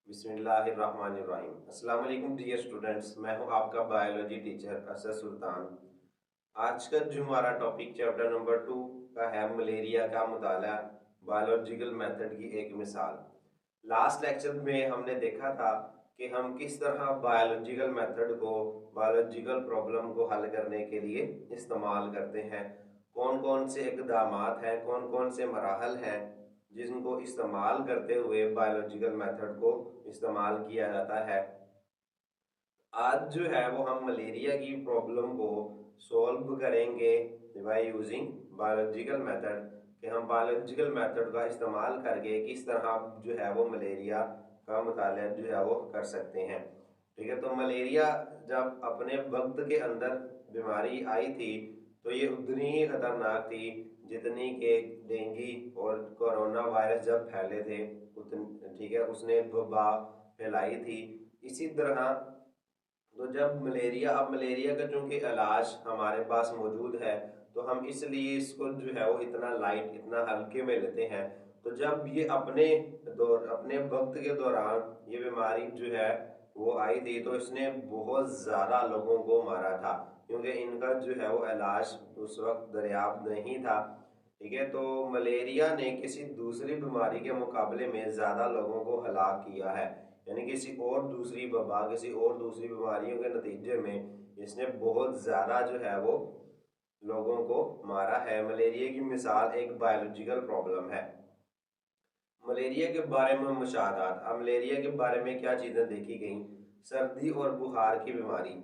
बिस्मिल्लाहिर्रहमानिर्रहीम। अस्सलाम वालेकुम डियर स्टूडेंट्स, मैं हूं आपका बायोलॉजी टीचर असद सुल्तान। आज का जो हमारा टॉपिक चैप्टर नंबर 2 का है मलेरिया का मुताला, बायोलॉजिकल मेथड की एक मिसाल। लास्ट लेक्चर में हमने देखा था कि हम किस तरह बायोलॉजिकल मेथड को बायोलॉजिकल प्रॉब्लम को हल करने के लिए इस्तेमाल करते हैं, कौन कौन से इक़दामात हैं, कौन कौन से मराहल हैं जिनको इस्तेमाल करते हुए बायोलॉजिकल मेथड को इस्तेमाल किया जाता है। आज जो है वो हम मलेरिया की प्रॉब्लम को सॉल्व करेंगे बाय यूजिंग बायोलॉजिकल मेथड, कि हम बायोलॉजिकल मेथड का इस्तेमाल करके किस तरह जो है वो मलेरिया का मुताला जो है वो कर सकते हैं। ठीक है, तो मलेरिया जब अपने वक्त के अंदर बीमारी आई थी तो ये उतनी ही खतरनाक थी जितनी के डेंगू और कोरोना वायरस जब फैले थे उतनी, ठीक है, उसने वबा फैलाई थी। इसी तरह तो जब मलेरिया, अब मलेरिया का चूंकि इलाज हमारे पास मौजूद है तो हम इसलिए इसको जो है वो इतना लाइट, इतना हल्के में लेते हैं। तो जब ये अपने वक्त के दौरान ये बीमारी जो है वो आई थी तो इसने बहुत ज़्यादा लोगों को मारा था, क्योंकि इनका जो है वो इलाज उस वक्त दरियाफ्त नहीं था। ठीक है, तो मलेरिया ने किसी दूसरी बीमारी के मुकाबले में ज़्यादा लोगों को हलाक किया है, यानी किसी और दूसरी वबा, किसी और दूसरी बीमारियों के नतीजे में इसने बहुत ज़्यादा जो है वो लोगों को मारा है। मलेरिया की मिसाल एक बायोलॉजिकल प्रॉब्लम है। मलेरिया के बारे में मुशाहदात। अब मलेरिया के बारे में क्या चीज़ें देखी गई? सर्दी और बुखार की बीमारी।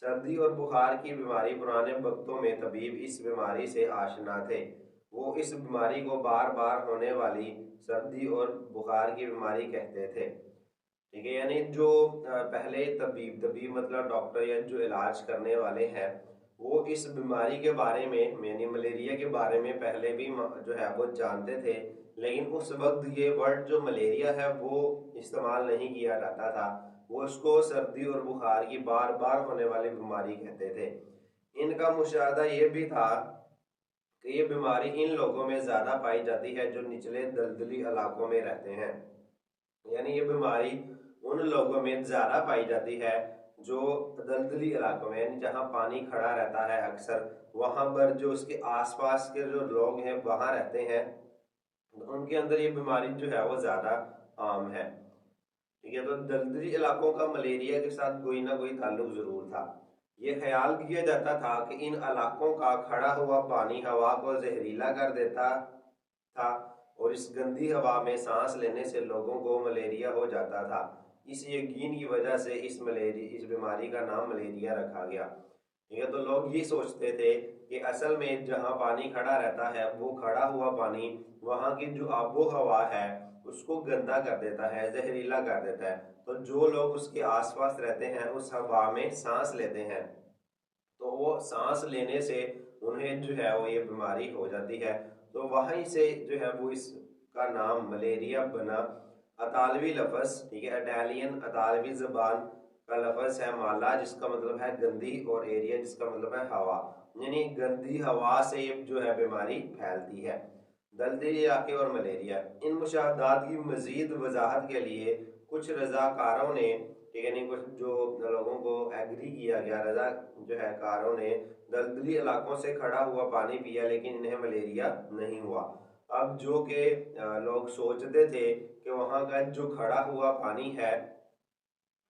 सर्दी और बुखार की बीमारी, पुराने वक्तों में तबीब इस बीमारी से आशना थे। वो इस बीमारी को बार बार होने वाली सर्दी और बुखार की बीमारी कहते थे। ठीक है, यानी जो पहले तबीब तबीब मतलब डॉक्टर या जो इलाज करने वाले हैं वो इस बीमारी के बारे में, यानी मलेरिया के बारे में पहले भी जो है वो जानते थे, लेकिन उस वक्त ये वर्ड जो मलेरिया है वो इस्तेमाल नहीं किया जाता था। वो उसको सर्दी और बुखार की बार बार होने वाली बीमारी कहते थे। इनका मुशाहदा ये भी था कि ये बीमारी इन लोगों में ज़्यादा पाई जाती है जो निचले दलदली इलाकों में रहते हैं। यानी ये बीमारी उन लोगों में ज़्यादा पाई जाती है जो दलदली इलाकों में, यानी जहाँ पानी खड़ा रहता है अक्सर, वहाँ पर जो उसके आसपास के जो लोग हैं वहाँ रहते हैं, तो उनके अंदर ये बीमारी जो है वो ज़्यादा आम है। ठीक है, तो दलदली इलाकों का मलेरिया के साथ कोई ना कोई ताल्लुक ज़रूर था। ये ख्याल किया जाता था कि इन इलाकों का खड़ा हुआ पानी हवा को जहरीला कर देता था और इस गंदी हवा में सांस लेने से लोगों को मलेरिया हो जाता था। इस यकीन की वजह से इस बीमारी का नाम मलेरिया रखा गया। ठीक है, तो लोग ये सोचते थे कि असल में जहाँ पानी खड़ा रहता है वो खड़ा हुआ पानी वहाँ की जो आबो हवा है उसको गंदा कर देता है, जहरीला कर देता है। तो जो लोग उसके आसपास रहते हैं उस हवा में सांस लेते हैं तो वो सांस लेने से उन्हें जो है वो ये बीमारी हो जाती है। तो वहीं से जो है वो इसका नाम मलेरिया बना। अतालवी लफ्ज़, ठीक है, इटालियन अतालवी ज़बान का लफ्ज़ है माला, जिसका मतलब है गंदी, और एरिया जिसका मतलब है हवा, यानी गंदी हवा से ये जो है बीमारी फैलती है। दलदली इलाके और मलेरिया। इन मुशाहदात की मज़ीद वजाहत के लिए कुछ रज़ाकारों ने, ठीक है, नहीं, कुछ जो लोगों को एग्री किया गया, रजा जो है कारों ने दलदली इलाकों से खड़ा हुआ पानी पिया लेकिन इन्हें मलेरिया नहीं हुआ। अब जो कि लोग सोचते थे कि वहाँ का जो खड़ा हुआ पानी है,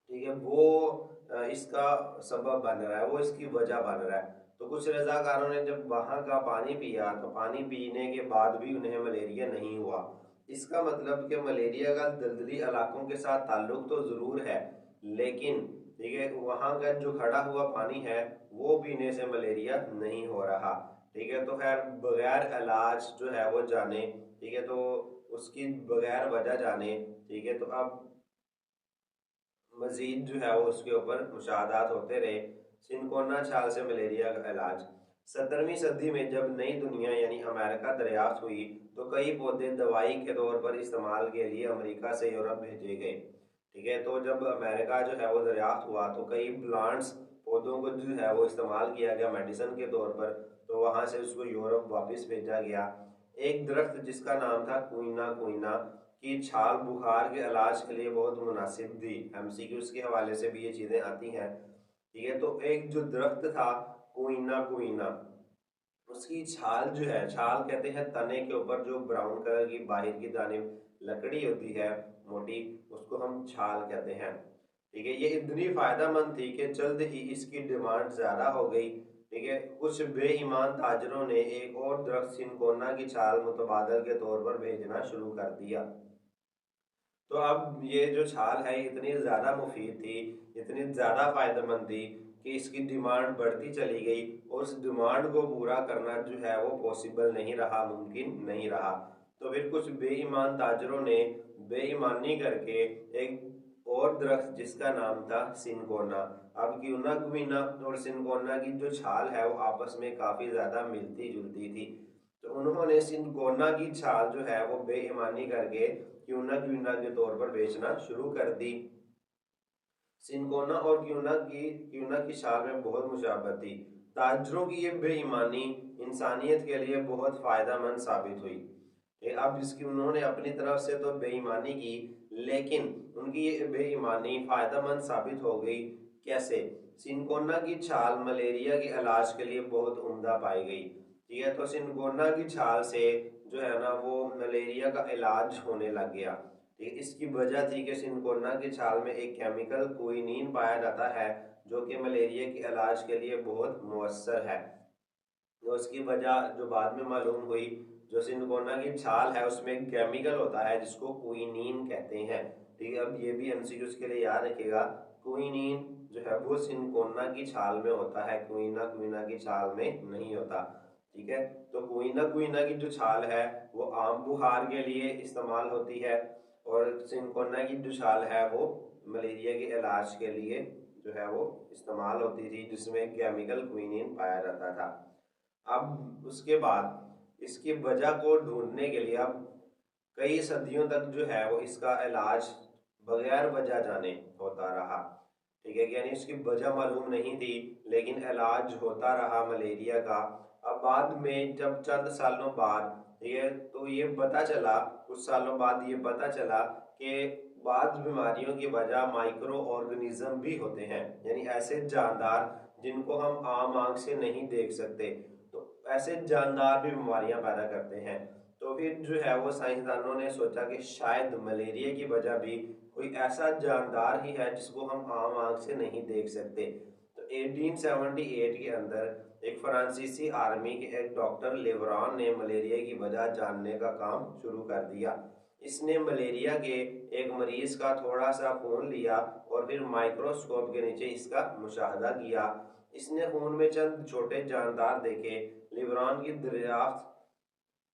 ठीक है, वो इसका सबब बन रहा है, वो इसकी वजह बन रहा है। तो कुछ रजाकारों ने जब वहाँ का पानी पिया तो पानी पीने के बाद भी उन्हें मलेरिया नहीं हुआ। इसका मतलब कि मलेरिया का दलदली इलाकों के साथ ताल्लुक तो ज़रूर है, लेकिन ठीक है वहाँ का जो खड़ा हुआ पानी है वो पीने से मलेरिया नहीं हो रहा। ठीक है, तो खैर बगैर इलाज जो है वो जाने, ठीक है, तो उसकी बगैर वजह जाने, ठीक है, तो अब मजीद जो है वो उसके ऊपर मुशाहदात होते रहे। सिनकोना छाल से मलेरिया का इलाज। 17वीं सदी में जब नई दुनिया यानी अमेरिका दरियाफ्त हुई तो कई पौधे दवाई के तौर पर इस्तेमाल के लिए अमेरिका से यूरोप भेजे गए। ठीक है, तो जब अमेरिका जो है वो दरियाफ्त हुआ तो कई प्लांट्स, पौधों को जो है वो इस्तेमाल किया गया मेडिसिन के तौर पर, तो वहाँ से उसको यूरोप वापस भेजा गया। एक दरख्त जिसका नाम था क्वीना क्वीना कि छाल बुखार के इलाज के लिए बहुत मुनासिब थी। एमसीक्यूज के हवाले से भी ये चीज़ें आती हैं। ठीक है, तो एक जो दरख्त था कुइना कुइना, उसकी छाल जो है, छाल कहते हैं तने के ऊपर जो ब्राउन कलर की बाहर की जानिब लकड़ी होती है मोटी, उसको हम छाल कहते हैं। ठीक है, ये इतनी फायदेमंद थी कि जल्द ही इसकी डिमांड ज़्यादा हो गई। ठीक है, कुछ बेईमान ताजरों ने एक और दरख्त सिनकोना की छाल मुतबादल के तौर पर भेजना शुरू कर दिया। तो अब ये जो छाल है इतनी ज़्यादा मुफीद थी, इतनी ज़्यादा फायदेमंद थी कि इसकी डिमांड बढ़ती चली गई और उस डिमांड को पूरा करना जो है वो पॉसिबल नहीं रहा, मुमकिन नहीं रहा। तो फिर कुछ बेईमान ताजरों ने बेईमानी करके एक और दरख्त जिसका नाम था सिनकोना, अब क्यूना गुइना और सिनकोना की जो छाल है वो आपस में काफ़ी ज़्यादा मिलती जुलती थी। तो उन्होंने सिनकोना की छाल जो है वो बेईमानी करके क्यूना क्यूना के तौर पर बेचना शुरू कर दी। सिनकोना और क्यूना की छाल में बहुत मुशाबत थी। ताजरों की ये बेईमानी इंसानियत के लिए बहुत फ़ायदेमंद साबित हुई। अब इसकी उन्होंने अपनी तरफ से तो बेईमानी की, लेकिन उनकी ये बेईमानी फ़ायदेमंद साबित हो गई। कैसे? सिनकोना की छाल मलेरिया के इलाज के लिए बहुत उम्दा पाई गई। ठीक है, तो सिनकोना की छाल से जो है ना वो मलेरिया का इलाज होने लग गया। ठीक है, इसकी वजह थी कि सिनकोना की छाल में एक केमिकल क्विनीन पाया जाता है जो कि मलेरिया के इलाज के लिए बहुत मुअस्सर है। तो उसकी वजह जो बाद में मालूम हुई, जो सिनकोना की छाल है उसमें एक केमिकल होता है जिसको क्विनीन कहते हैं। ठीक है, अब ये भी एमसीक्यूज के लिए याद रखिएगा, क्विनीन जो है वो सिनकोना की छाल में होता है, क्विना क्विना की छाल में नहीं होता। ठीक है, तो क्विना क्विना की जो छाल है वो आम बुखार के लिए इस्तेमाल होती है और सिनकोना की जो छाल है वो मलेरिया के इलाज के लिए जो है वो इस्तेमाल होती थी, जिसमें केमिकल क्विनीन पाया जाता था। अब उसके बाद इसकी वजह को ढूंढने के लिए अब कई सदियों तक जो है वो इसका इलाज बगैर वजह जाने होता रहा। ठीक है, यानी इसकी वजह मालूम नहीं थी लेकिन इलाज होता रहा मलेरिया का। अब बाद में जब चंद सालों बाद ये तो ये पता चला, कुछ सालों बाद ये पता चला कि बाद बीमारियों की वजह माइक्रो ऑर्गेनिज्म भी होते हैं, यानी ऐसे जानदार जिनको हम आम आंख से नहीं देख सकते, तो ऐसे जानदार भी बीमारियां पैदा करते हैं। तो फिर जो है वो साइंसदानों ने सोचा कि शायद मलेरिया की वजह भी कोई ऐसा जानदार ही है जिसको हम आम आंख से नहीं देख सकते। तो 1878 के अंदर एक फ्रांसीसी आर्मी के एक डॉक्टर लेब्रॉन ने मलेरिया की वजह जानने का काम शुरू कर दिया। इसने मलेरिया के एक मरीज का थोड़ा सा खून लिया और फिर माइक्रोस्कोप के नीचे इसका मुशाहदा किया। इसने खून में चंद छोटे जानदार देखे। लिब्रान की दरियाफ्त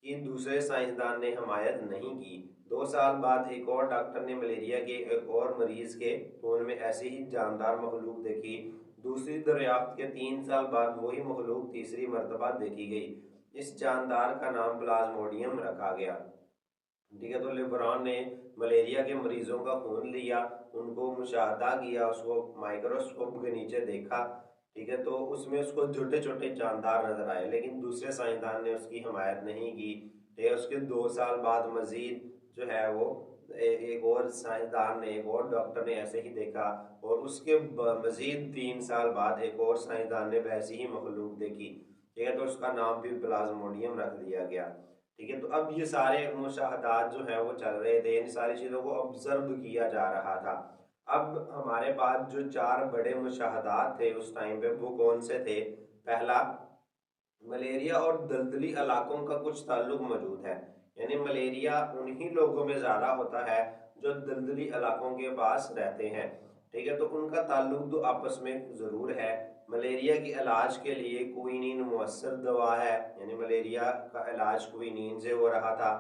की दूसरे साइंसदान ने हमायत नहीं की। 2 साल बाद एक और डॉक्टर ने मलेरिया के एक और मरीज के खून में ऐसी ही जानदार मखलूक देखी। दूसरी दरियाफ्त के 3 साल बाद वही मखलूक तीसरी मरतबा देखी गई। इस जानदार का नाम प्लाज्मोडियम रखा गया। ठीक है, तो लिब्रान ने मलेरिया के मरीजों का खून लिया, उनको मुशाहदा किया, उसको माइक्रोस्कोप के नीचे देखा। ठीक है, तो उसमें उसको छोटे छोटे जानदार नजर आए, लेकिन दूसरे साइंसदान ने उसकी हमायत नहीं की। ठीक है, उसके 2 साल बाद मजीद जो है वो एक और साइंसदान ने, एक और डॉक्टर ने ऐसे ही देखा, और उसके मजीद 3 साल बाद एक और साइंसदान ने वैसी ही मखलूक देखी। ठीक है, तो उसका नाम भी प्लाज्मोडियम रख दिया गया। ठीक है, तो अब ये सारे मुशाहदात जो है वो चल रहे थे, इन सारी चीज़ों को ऑब्जर्व किया जा रहा था। अब हमारे पास जो 4 बड़े मुशाहदात थे उस टाइम पे वो कौन से थे? पहला, मलेरिया और दलदली इलाकों का कुछ ताल्लुक मौजूद है, यानी मलेरिया उन्हीं लोगों में ज़्यादा होता है जो दलदली इलाकों के पास रहते हैं। ठीक है, तो उनका ताल्लुक तो आपस में ज़रूर है। मलेरिया के इलाज के लिए क्विनीन मुअस्सर दवा है, यानी मलेरिया का इलाज क्विनीन से हो रहा था।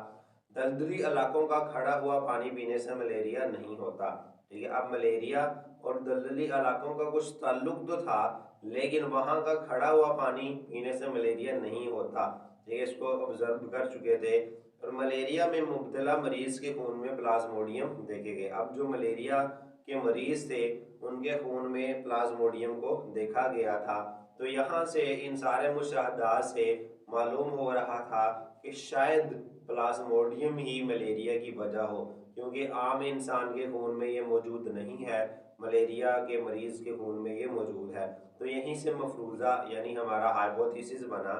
दलदली इलाकों का खड़ा हुआ पानी पीने से मलेरिया नहीं होता। ठीक है, अब मलेरिया और दलदली इलाकों का कुछ ताल्लुक तो था, लेकिन वहाँ का खड़ा हुआ पानी पीने से मलेरिया नहीं होता। ठीक है, इसको ऑब्जर्व कर चुके थे। और मलेरिया में मुब्तला मरीज के खून में प्लाज्मोडियम देखे गए। अब जो मलेरिया के मरीज थे उनके खून में प्लाज्मोडियम को देखा गया था। तो यहाँ से इन सारे मुशाहदात से मालूम हो रहा था कि शायद प्लाज्मोडियम ही मलेरिया की वजह हो, क्योंकि आम इंसान के खून में ये मौजूद नहीं है, मलेरिया के मरीज के खून में ये मौजूद है। तो यहीं से मफरूज़ा यानी हमारा हाइपोथेसिस बना,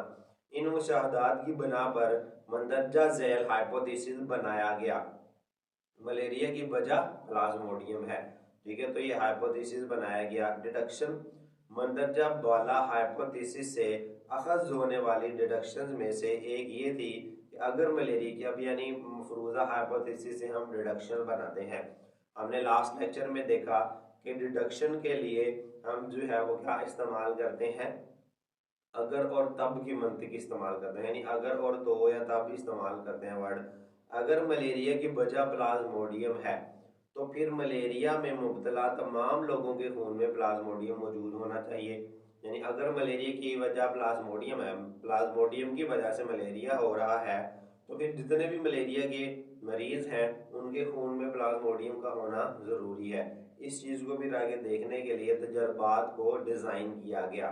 इन मुशाहदात की बना पर मंदरजा झैल हाइपोथेसिस बनाया गया, मलेरिया की वजह प्लाज्मोडियम है। ठीक है, तो ये हाइपोथेसिस बनाया गया। डिडक्शन, मंदरजा वाला हाइपोथेसिस से अखज़ होने वाली डिडक्शन में से एक ये थी कि अगर मलेरिया की, अब यानी मफरूज़ा हाइपोथेसिस से हम डिडक्शन बनाते हैं। हमने लास्ट लेक्चर में देखा कि डिडक्शन के लिए हम जो है वो क्या इस्तेमाल करते हैं, अगर और तब की मंतिक इस्तेमाल करते हैं, यानी अगर और तो या तब इस्तेमाल करते हैं वर्ड। अगर मलेरिया की वजह प्लाज्मोडियम है तो फिर मलेरिया में मुब्तला तमाम लोगों के खून में प्लाज्मोडियम मौजूद होना चाहिए। यानी अगर मलेरिया की वजह प्लाज्मोडियम है, प्लाज्मोडियम की वजह से मलेरिया हो रहा है, तो फिर जितने भी मलेरिया के मरीज हैं उनके खून में प्लाज्मोडियम का होना ज़रूरी है। इस चीज़ को भी आगे देखने के लिए तजर्बात को डिज़ाइन किया गया।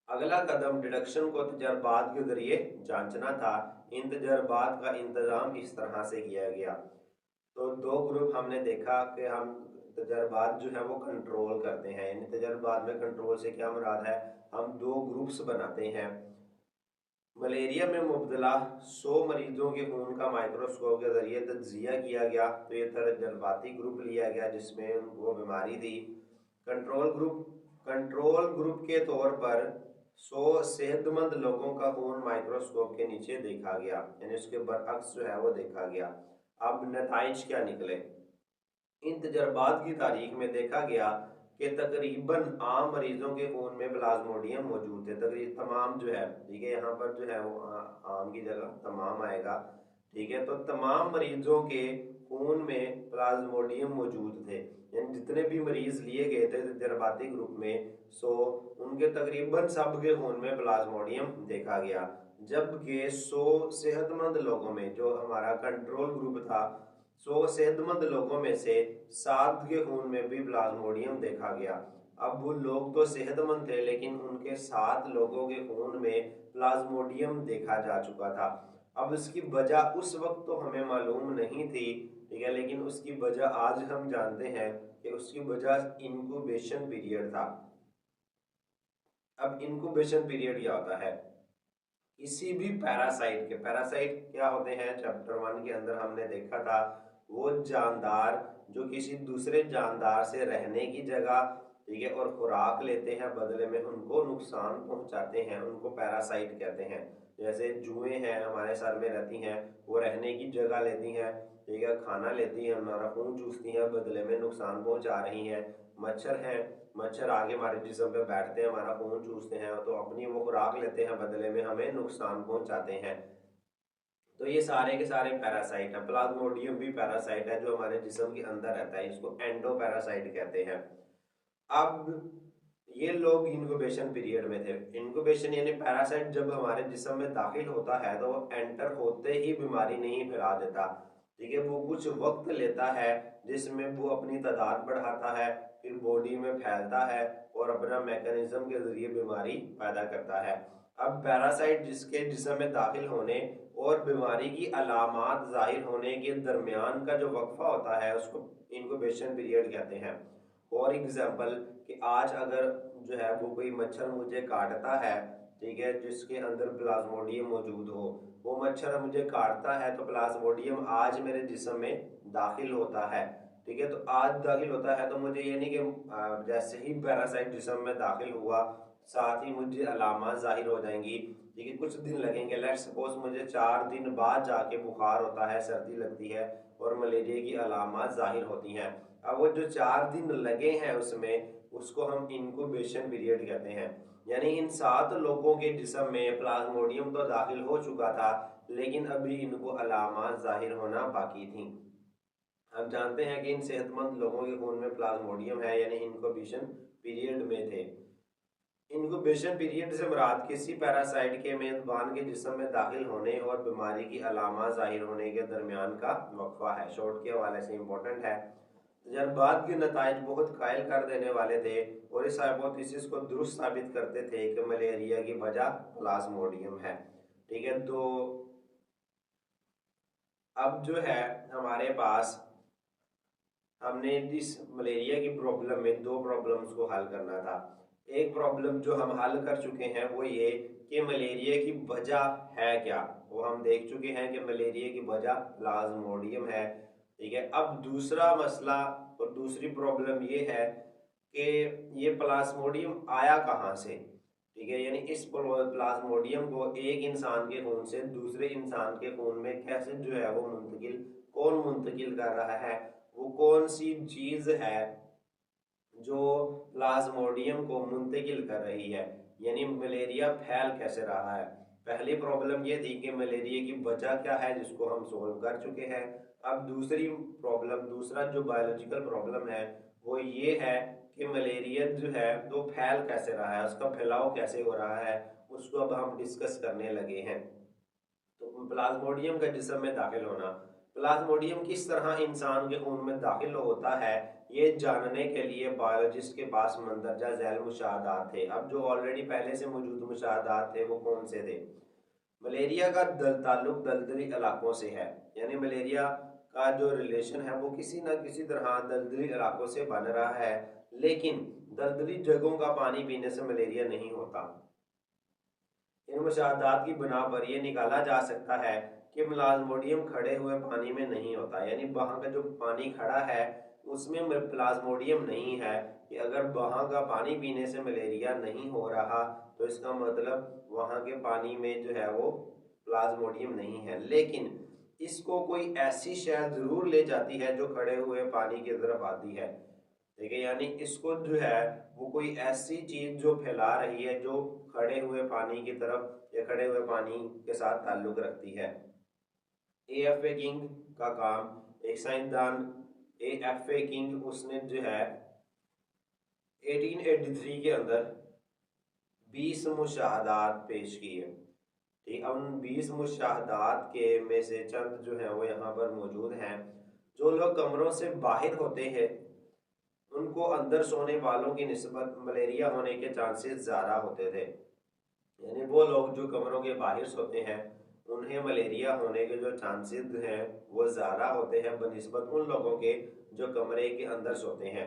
अगला कदम डिडक्शन को तजर्बात के जरिए जांचना था। इन तजर्बात का इंतज़ाम इस तरह से किया गया। तो दो ग्रुप हमने देखा कि हम तजर्बात जो है वो कंट्रोल करते हैं, यानी तजर्बात में कंट्रोल से क्या मुराद है, हम दो ग्रुप्स बनाते हैं। मलेरिया में मुब्तला 100 मरीजों के खून का माइक्रोस्कोप के जरिए तज्जिया किया गया, तो ये तजर्बाती ग्रुप लिया गया जिसमें वो बीमारी थी। कंट्रोल ग्रुप के तौर पर 100 सेहतमंद लोगों का खून माइक्रोस्कोप के नीचे देखा गया, यानी उसके बरअक्स जो है वो देखा गया। अब नताइज क्या निकले, इन तजर्बात की तारीख में देखा गया कि तकरीबन आम मरीजों के खून में प्लाज्मोडियम मौजूद थे। तकरीबन तमाम जो है, ठीक है, यहाँ पर जो है वो आम की जगह तमाम आएगा। ठीक है, तो तमाम मरीजों के खून में प्लाज्मोडियम मौजूद थे, यानी जितने भी मरीज लिए गए थे तजर्बाती ग्रुप में, सो उनके तकरीबन सब के खून में प्लाज्मोडियम देखा गया। जबकि 100 सेहतमंद लोगों में, जो हमारा कंट्रोल ग्रुप था, 100 सेहतमंद लोगों में से 7 के खून में भी प्लाज्मोडियम देखा गया। अब वो लोग तो सेहतमंद थे लेकिन उनके 7 लोगों के खून में प्लाज्मोडियम देखा जा चुका था। अब उसकी वजह उस वक्त तो हमें मालूम नहीं थी, ठीक है, लेकिन उसकी वजह आज हम जानते हैं कि उसकी वजह इनक्यूबेशन पीरियड था। अब इनक्यूबेशन पीरियड क्या होता है, किसी भी पैरासाइट के, पैरासाइट क्या होते हैं चैप्टर 1 के अंदर हमने देखा था, वो जानदार जो किसी दूसरे जानदार से रहने की जगह, ठीक है, और खुराक लेते हैं, बदले में उनको नुकसान पहुंचाते हैं, उनको पैरासाइट कहते हैं। जैसे जुएं हैं हमारे सर में रहती हैं, वो रहने की जगह लेती हैं, ठीक है, खाना लेती हैं, हमारा खून चूसती हैं, बदले में नुकसान पहुंचा रही हैं। मच्छर हैं, मच्छर आगे हमारे जिस्म पे बैठते हैं, हमारा खून चूसते हैं, तो अपनी वो खुराक लेते हैं, बदले में हमें नुकसान पहुंचाते हैं। तो ये सारे के सारे पैरासाइट है। प्लाज्मोडियम भी पैरासाइट है जो हमारे जिस्म के अंदर रहता है, इसको एंडो पैरासाइट कहते हैं। अब ये लोग इंक्यूबेशन पीरियड में थे। इंक्यूबेशन यानी पैरासाइट जब हमारे जिस्म में दाखिल होता है तो वो एंटर होते ही बीमारी नहीं फैला देता, ठीक है, वो कुछ वक्त लेता है जिसमें वो अपनी तादाद बढ़ाता है, फिर बॉडी में फैलता है और अपना मैकेनिज्म के जरिए बीमारी पैदा करता है। अब पैरासाइट जिसके जिस्म में दाखिल होने और बीमारी की अलामात जाहिर होने के दरमियान का जो वक्फा होता है उसको इंक्यूबेशन पीरियड कहते हैं। फॉर एग्जाम्पल कि आज अगर जो है वो कोई मच्छर मुझे काटता है, ठीक है, जिसके अंदर प्लाज्मोडियम मौजूद हो, वो मच्छर मुझे काटता है तो प्लाज्मोडियम आज मेरे जिस्म में दाखिल होता है, ठीक है, तो आज दाखिल होता है तो मुझे ये नहीं कि जैसे ही पैरासाइट जिस्म में दाखिल हुआ साथ ही मुझे अलामात जाहिर हो जाएंगी, ठीक है, कुछ दिन लगेंगे। लेट्स सपोज मुझे 4 दिन बाद जाके बुखार होता है, सर्दी लगती है और मलेरिया की अलामात जाहिर होती हैं। अब वो जो 4 दिन लगे हैं उसमें, उसको हम इंक्यूबेशन पीरियड कहते हैं। यानी इन 7 लोगों के जिस्म में प्लाज्मोडियम तो दाखिल हो चुका था लेकिन अभी इनको अलामात जाहिर होना बाकी थी। हम जानते हैं कि इन सेहतमंद लोगों के खून में प्लाज्मोडियम है, यानी इंक्यूबेशन पीरियड में थे। इंक्यूबेशन पीरियड से मुराद किसी पैरासाइट के मेजबान के जिस्म में दाखिल होने और बीमारी की अलामात जाहिर होने के दरमियान का वक्फा है। शॉर्ट के हवाले से इम्पोर्टेंट है। तजर्बात के नताइज बहुत कायल कर देने वाले थे और इस हाइपोथेसिस को दुरुस्त साबित करते थे कि मलेरिया की वजह प्लाज्मोडियम है, ठीक है। तो अब जो है हमारे पास, हमने इस मलेरिया की प्रॉब्लम में दो प्रॉब्लम्स को हल करना था। एक प्रॉब्लम जो हम हल कर चुके हैं वो ये कि मलेरिया की वजह है क्या, वो हम देख चुके हैं कि मलेरिया की वजह प्लाज्मोडियम है। ठीक है, अब दूसरा मसला और दूसरी प्रॉब्लम ये है कि ये प्लाज्मोडियम आया कहाँ से। ठीक है, यानी इस प्लाज्मोडियम को एक इंसान के खून से दूसरे इंसान के खून में कैसे जो है वो मुंतकिल, कौन मुंतकिल कर रहा है, वो कौन सी चीज है जो प्लाज्मोडियम को मुंतकिल कर रही है, यानी मलेरिया फैल कैसे रहा है। पहली प्रॉब्लम ये थी कि मलेरिया की वजह क्या है, जिसको हम सोल्व कर चुके हैं। अब दूसरी प्रॉब्लम, दूसरा जो बायोलॉजिकल प्रॉब्लम है वो ये है कि मलेरिया जो है तो फैल कैसे रहा है, उसका फैलाव कैसे हो रहा है, उसको अब हम डिस्कस करने लगे हैं। तो प्लाज्मोडियम का जिस्म में दाखिल होना, प्लाज्मोडियम किस तरह इंसान के खून में दाखिल होता है, ये जानने के लिए बायोलॉजिस्ट के पास मंदरजा झैल मुशाहदात थे। अब जो ऑलरेडी पहले से मौजूद मुशाहदात थे वो कौन से थे। मलेरिया का ताल्लुक दलदली इलाकों से है, यानी मलेरिया का जो रिलेशन है वो किसी न किसी तरह दलदली इलाकों से बन रहा है, लेकिन दलदली जगहों का पानी पीने से मलेरिया नहीं होता। इन मुशाहदात की बिना पर यह निकाला जा सकता है कि प्लाज्मोडियम खड़े हुए पानी में नहीं होता, यानी वहाँ का जो पानी खड़ा है उसमें प्लाज्मोडियम नहीं है। कि अगर वहाँ का पानी पीने से मलेरिया नहीं हो रहा तो इसका मतलब वहाँ के पानी में जो है वो प्लाज्मोडियम नहीं है। लेकिन इसको कोई ऐसी शय जरूर ले जाती है जो खड़े हुए पानी की तरफ आती है। ठीक है, यानी इसको जो है वो कोई ऐसी चीज जो फैला रही है जो खड़े हुए पानी की तरफ या खड़े हुए पानी के साथ ताल्लुक रखती है। एएफए किंग का काम, एक साइंसदान एएफए किंग, उसने जो है 1883 के अंदर 20 मुशाहदात पेश किए। ठीक, अब उन 20 मुशाहदात के में से चंद जो है वो यहाँ पर मौजूद हैं। जो लोग कमरों से बाहर होते हैं उनको अंदर सोने वालों की निस्बत मलेरिया होने के चांसेस ज़्यादा होते थे। यानी वो लोग जो कमरों के बाहर सोते हैं उन्हें मलेरिया होने के जो चांसेस हैं वो ज़्यादा होते हैं बनिस्बत उन लोगों के जो कमरे के अंदर सोते हैं।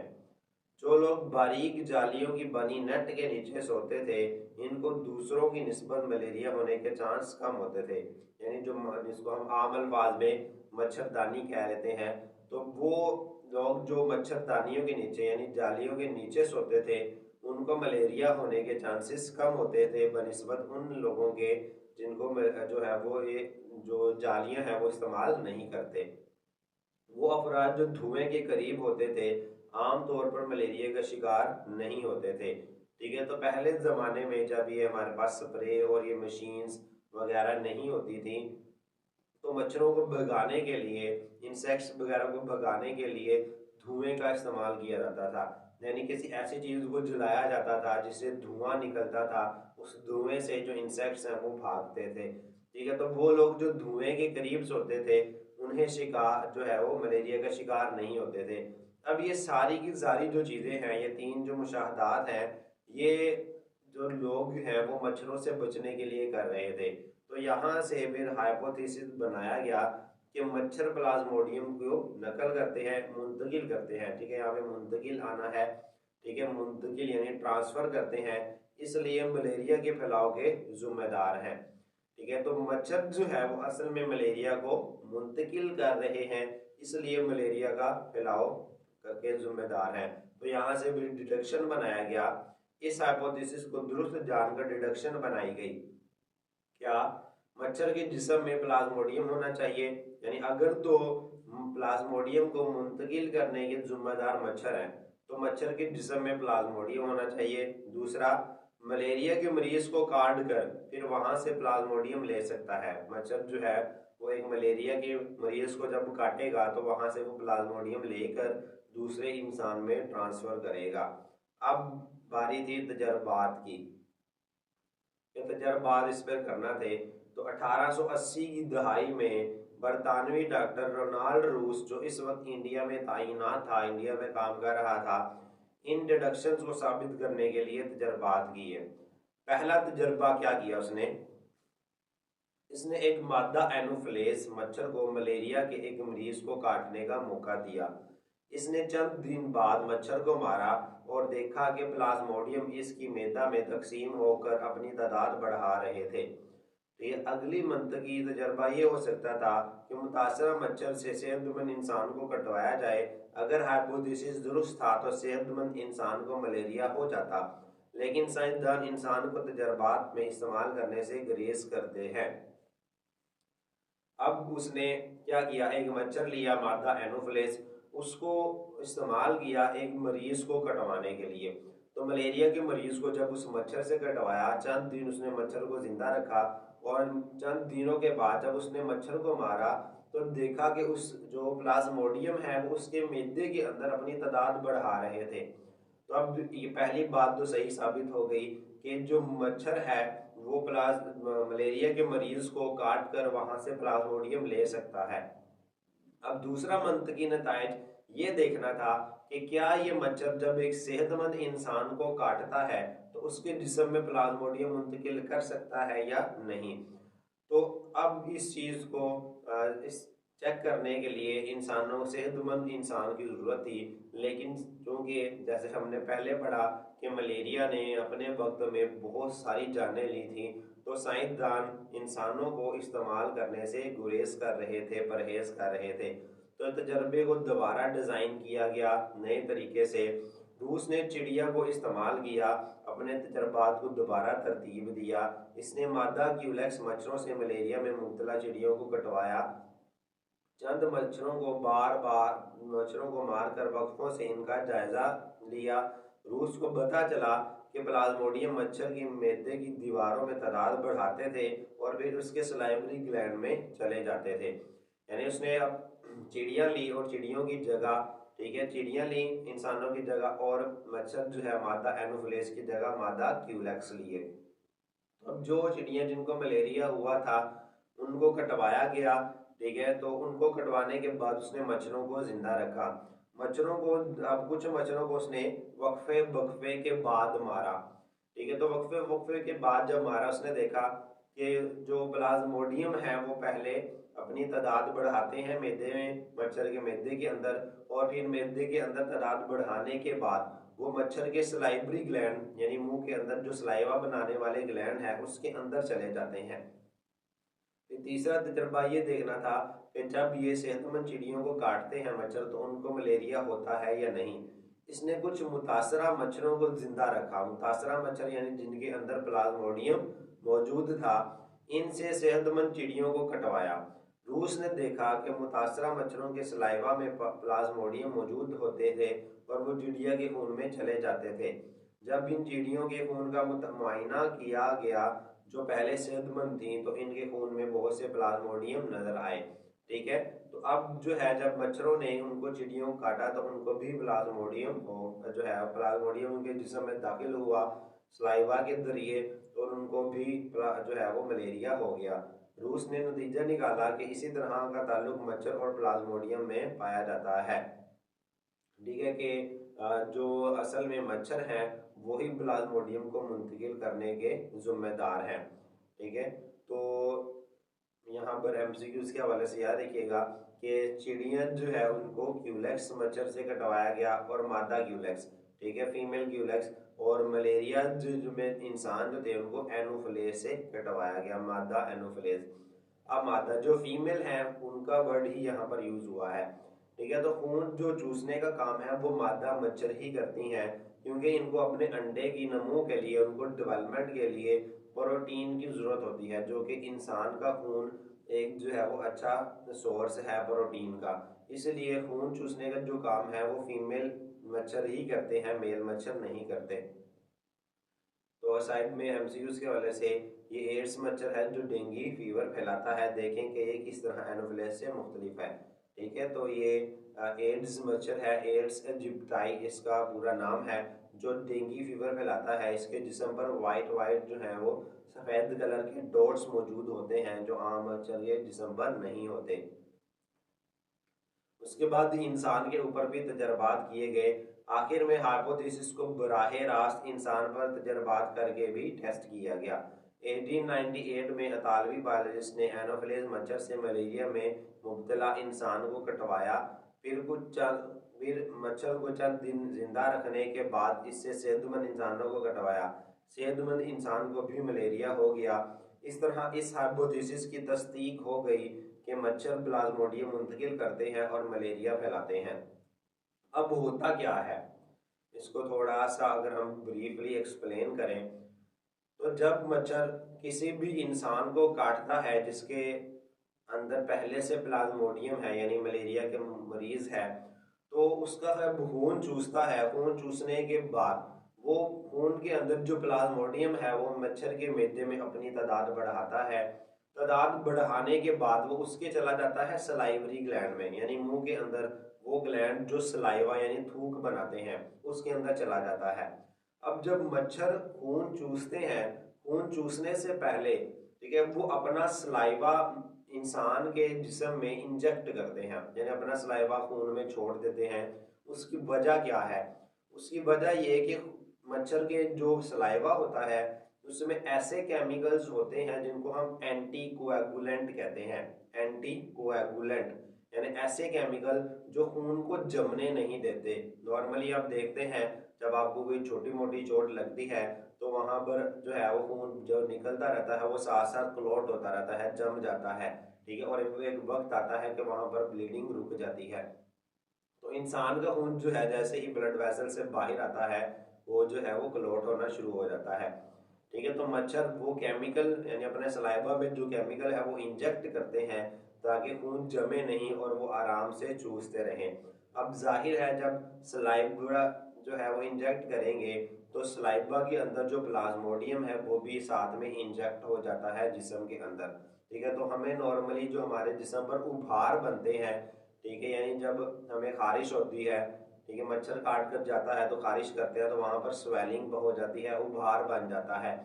जो लोग बारीक जालियों की बनी नेट के नीचे सोते थे इनको दूसरों की निस्बत मलेरिया होने के चांस कम होते थे। यानी जो जिसको हम आम अल्फाज में मच्छरदानी कह लेते हैं, तो वो लोग जो मच्छरदानियों के नीचे यानी जालियों के नीचे सोते थे उनको मलेरिया होने के चांसेस कम होते थे बनिस्बत उन लोगों के जिनको जो है वो ये जो जालियां हैं वो इस्तेमाल नहीं करते। वो अफराद जो धुएं के करीब होते थे आमतौर पर मलेरिया का शिकार नहीं होते थे। ठीक है, तो पहले ज़माने में जब ये हमारे पास स्प्रे और ये मशीन्स वगैरह नहीं होती थी तो मच्छरों को भगाने के लिए, इंसेक्ट्स वगैरह को भगाने के लिए धुएं का इस्तेमाल किया जाता था। यानी किसी ऐसी चीज़ को जलाया जाता था जिससे धुआं निकलता था, उस धुएं से जो इंसेक्ट्स हैं वो भागते थे। ठीक है, तो वो लोग जो धुएं के करीब सोते थे उन्हें शिकार जो है वो मलेरिया का शिकार नहीं होते थे। अब ये सारी की सारी जो चीज़ें हैं, ये तीन जो मुशाहदात हैं, ये जो लोग हैं वो मच्छरों से बचने के लिए कर रहे थे। तो यहाँ से फिर हाइपोथेसिस बनाया गया कि मच्छर प्लाज्मोडियम को नकल करते हैं, मुंतकिल करते हैं। ठीक है, यहाँ पे मुंतकिल आना है। ठीक है, मुंतकिल यानी ट्रांसफर करते हैं, इसलिए मलेरिया के फैलाव के जिम्मेदार हैं। ठीक है, तो मच्छर जो है वो असल में मलेरिया को मुंतकिल कर रहे हैं, इसलिए मलेरिया का फैलाव के जिम्मेदार हैं। तो यहाँ से भी डिडक्शन बनाया गया, इस हाइपोथेसिस को दुरुस्त जानकर डिडक्शन बनाई गई। क्या मच्छर के जिस्म में प्लाज्मोडियम होना चाहिए, यानी अगर तो प्लाज्मोडियम को मुंतकिल करने के जिम्मेदार मच्छर हैं तो मच्छर के जिस्म में प्लाज्मोडियम होना चाहिए। दूसरा, मलेरिया के मरीज को काट कर फिर वहां से प्लाज्मोडियम ले सकता है। मच्छर जो है वो एक मलेरिया के मरीज को जब काटेगा तो वहां से वो प्लाज्मोडियम लेकर दूसरे इंसान में ट्रांसफर करेगा। अब बारी थी तजर्बात की, के तजर्बात इस पर करना थे। तो 1880 की दहाई में बरतानवी डॉक्टर रोनाल्ड रूस, जो इस वक्त इंडिया में तैनात था, इंडिया में काम कर रहा था, इन डिडक्शंस को साबित करने के लिए तजर्बात किए। पहला तजर्बा क्या किया उसने, इसने एक मादा एनोफिलेस मच्छर को मलेरिया के एक मरीज को काटने का मौका दिया। इसने चंद दिन बाद मच्छर को मारा और देखा कि प्लाज्मोडियम इसकी मेदा में तकसीम होकर अपनी तादाद बढ़ा रहे थे। तो ये अगली मंतकी तजर्बा ये हो सकता था कि मुतासरा मच्छर से सेहतमंद इंसान को कटवाया जाए। अगर हाइपोथेसिस दुरुस्त था तो सेहतमंद इंसान को मलेरिया हो जाता, लेकिन साइंसदान इंसान को तजर्बात में इस्तेमाल करने से गुरेज करते हैं। अब उसने क्या किया, एक मच्छर लिया मादा एनोफिलिस, उसको इस्तेमाल किया एक मरीज को कटवाने के लिए। तो मलेरिया के मरीज को जब उस मच्छर से कटवाया, चंद दिन उसने मच्छर को जिंदा रखा और चंद दिनों के बाद जब उसने मच्छर को मारा तो देखा कि उस जो प्लाज्मोडियम है वो उसके मैदे के अंदर अपनी तादाद बढ़ा रहे थे। तो अब ये पहली बात तो सही साबित हो गई कि जो मच्छर है वो मलेरिया के मरीज को काट कर वहां से प्लाज्मोडियम ले सकता है। अब दूसरा मंतकी नतायज ये देखना था कि क्या ये मच्छर जब एक सेहतमंद इंसान को काटता है तो उसके जिस्म में प्लाज्मोडियम मुंतकिल कर सकता है या नहीं। तो अब इस चीज को इस चेक करने के लिए इंसानों सेहतमंद इंसान की जरूरत थी, लेकिन क्योंकि जैसे हमने पहले पढ़ा कि मलेरिया ने अपने वक्त में बहुत सारी जानें ली थी, तो साइंसदान इंसानों को इस्तेमाल करने से गुरेज कर रहे थे, परहेज कर रहे थे। तो तजर्बे को दोबारा डिज़ाइन किया गया नए तरीके से। रूस ने चिड़िया को इस्तेमाल किया, अपने तजर्बात को दोबारा तरतीब दिया। इसने मादा क्यूलेक्स मच्छरों से मलेरिया में मुब्तला चिड़ियों को कटवाया। चंद मच्छरों को मारकर वक्फों से इनका जायजा लिया। रूस को पता चला कि प्लाज्मोडियम मच्छर की मैदे की दीवारों में तादाद बढ़ाते थे और फिर उसके सलाइवरी ग्लैंड में चले जाते थे। यानी उसने अब चिड़िया ली और चिड़ियों की जगह, ठीक है, चिड़िया ली इंसानों की जगह और मच्छर जो है मादा एनोफिलिस की जगह मादा क्यूलेक्स लिए। अब जो चिड़िया जिनको मलेरिया हुआ था उनको कटवाया गया, ठीक है। तो उनको कटवाने के बाद उसने मच्छरों को जिंदा रखा। मच्छरों को, अब कुछ मच्छरों को उसने वक्फे वक्फे के बाद मारा, ठीक है। तो वक्फे वक्फे के बाद जब मारा उसने देखा कि जो प्लाज्मोडियम है वो पहले अपनी तादाद बढ़ाते हैं मैदे में, मच्छर के मैदे के अंदर, और फिर मैदे के अंदर तादाद बढ़ाने के बाद वो मच्छर के सलाइवरी ग्लैंड यानी मुंह के अंदर जो सलाइवा बनाने वाले ग्लैंड है उसके अंदर चले जाते हैं। फिर तीसरा तजर्बा ये देखना था कि जब ये सेहतमंद चिड़ियों को काटते हैं मच्छर तो उनको मलेरिया होता है या नहीं। इसने कुछ मुतासरा मच्छरों को जिंदा रखा। मुतासरा मच्छर यानी जिनके अंदर प्लाज्मोडियम मौजूद था, इनसे सेहतमंद चिड़ियों को कटवाया। रूस ने देखा कि मुतासरा मच्छरों के सलाइवा में प्लाज्मोडियम मौजूद होते थे और वो चिड़िया के खून में चले जाते थे। जब इन चिड़ियों के खून का मुआयना किया गया जो पहले सेहतमंद थी तो इनके खून में बहुत से प्लाज्मोडियम नजर आए, ठीक है। तो अब जो है जब मच्छरों ने उनको चिड़ियों को काटा तो उनको भी प्लाज्मोडियम जो है प्लाज्मोडियम उनके जिस्म में दाखिल हुआ सलाइवा के जरिए और उनको भी जो है वो मलेरिया हो गया। रूस ने नतीजा निकाला कि इसी तरह का ताल्लुक मच्छर और प्लाज्मोडियम में पाया जाता है, ठीक है, कि जो असल में मच्छर हैं वही प्लाज्मोडियम को मुंतकिल करने के जिम्मेदार हैं, ठीक है। तो यहाँ पर एमसीक्यूज के हवाले से याद रखिएगा कि चिड़िया जो है उनको क्यूलेक्स मच्छर से कटवाया गया और मादा क्यूलेक्स, ठीक है, फीमेल क्यूलेक्स, और मलेरिया जो में इंसान जो थे उनको एनोफिलेस से कटवाया गया, मादा एनोफिलेस। अब मादा जो फीमेल है उनका वर्ड ही यहाँ पर यूज हुआ है, ठीक है। तो खून जो चूसने का काम है वो मादा मच्छर ही करती हैं, क्योंकि इनको अपने अंडे की नमो के लिए, उनको डेवलपमेंट के लिए प्रोटीन की जरूरत होती है, जो कि इंसान का खून एक जो है वो अच्छा सोर्स है प्रोटीन का। इसलिए खून चूसने का जो काम है वो फीमेल मच्छर ही करते हैं, मेल मच्छर नहीं करते। तो साइड में एमसीक्यूज के हवाले से ये एड्स मच्छर है जो डेंगू फीवर फैलाता है, देखें कि ये किस तरह एनोफिलिस से मुख्तलिफ है, ठीक है। तो ये एड्स मच्छर है, एड्स एजिप्टाई इसका पूरा नाम है, जो डेंगू फीवर फैलाता है। इसके जिस्म पर वाइट वाइट जो है वो सफ़ेद कलर के डॉट्स मौजूद होते हैं जो आम मच्छर के जिस्म पर नहीं होते। उसके बाद इंसान के ऊपर भी तजर्बात किए गए। आखिर में हाइपोथेसिस को बराह रास्त इंसान पर तजर्बात करके भी टेस्ट किया गया। 1898 में इतालवी बायोलॉजिस्ट ने एनोफिलीज मच्छर से मलेरिया में मुब्तला इंसान को कटवाया। फिर मच्छर को चंद दिन जिंदा रखने के बाद इससे सेहतमंद इंसानों को कटवाया। सेहतमंद इंसान को भी मलेरिया हो गया। इस तरह इस हाइपोथेसिस की तस्दीक हो गई कि मच्छर प्लाज्मोडियम मुंतकिल करते हैं और मलेरिया फैलाते हैं। अब होता क्या है, इसको थोड़ा सा अगर हम ब्रीफली एक्सप्लेन करें तो जब मच्छर किसी भी इंसान को काटता है जिसके अंदर पहले से प्लाज्मोडियम है यानी मलेरिया के मरीज है, तो उसका खून चूसता है। खून चूसने के बाद वो खून के अंदर जो प्लाज्मोडियम है वो मच्छर के मैदे में अपनी तादाद बढ़ाता है। तादाद बढ़ाने के बाद वो उसके चला जाता है सलाइवरी ग्लैंड में, यानी मुंह के अंदर वो ग्लैंड जो सलाइवा यानी थूक बनाते हैं उसके अंदर चला जाता है। अब जब मच्छर खून चूसते हैं, खून चूसने से पहले ठीक है वो अपना सलाइवा इंसान के जिस्म में इंजेक्ट करते हैं, यानी अपना सलाइवा खून में छोड़ देते हैं। उसकी वजह क्या है? उसकी वजह ये है कि मच्छर के जो सलाइवा होता है उसमें ऐसे केमिकल्स होते हैं जिनको हम एंटी कोएगुलेंट कहते हैं। एंटी कोएगुलेंट यानी ऐसे केमिकल जो खून को जमने नहीं देते। नॉर्मली आप देखते हैं जब आपको कोई छोटी मोटी चोट लगती है तो वहां पर जो है वो खून जो निकलता रहता है वो साथ साथ क्लॉट होता रहता है, जम जाता है, ठीक है। और एक वक्त आता है कि वहां पर ब्लीडिंग रुक जाती है। तो इंसान का खून जो है जैसे ही ब्लड वेसल से बाहर आता है वो जो है वो क्लॉट होना शुरू हो जाता है, ठीक है। तो मच्छर वो केमिकल यानी अपने सलाइवा में जो केमिकल है वो इंजेक्ट करते हैं ताकि खून जमे नहीं और वो आराम से चूसते रहें। अब जाहिर है जब सलाइवा जो है वो इंजेक्ट करेंगे तो सलाइवा के अंदर जो प्लाज्मोडियम है वो भी साथ में इंजेक्ट हो जाता है जिस्म के अंदर, ठीक है। तो हमें नॉर्मली जो हमारे जिस्म पर उभार बनते हैं, ठीक है, यानी जब हमें खारिश होती है, ठीक है, मच्छर काट कर जाता है तो खारिश करते हैं तो वहां पर स्वेलिंग हो जाती है, उभार बन जाता है,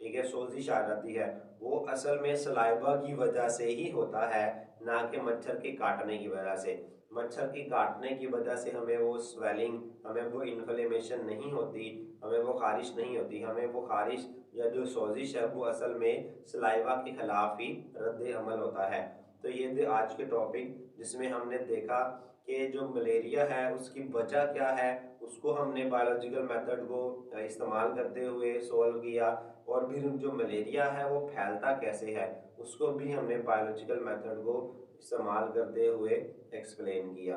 ठीक है, सोजिश आ जाती है। वो असल में सलाइवा की वजह से ही होता है, ना कि मच्छर के काटने की वजह से। मच्छर की काटने की वजह से हमें वो स्वेलिंग, हमें वो इन्फ्लेमेशन नहीं होती, हमें वो खारिश नहीं होती। हमें वो खारिश या जो सोजिश है वो असल में सलाइवा के खिलाफ ही रद्द अमल होता है। तो ये थे आज के टॉपिक जिसमें हमने देखा कि जो मलेरिया है उसकी वजह क्या है, उसको हमने बायोलॉजिकल मेथड को इस्तेमाल करते हुए सोल्व किया। और फिर जो मलेरिया है वो फैलता कैसे है उसको भी हमने बायोलॉजिकल मेथड को इस्तेमाल करते हुए एक्सप्लेन किया।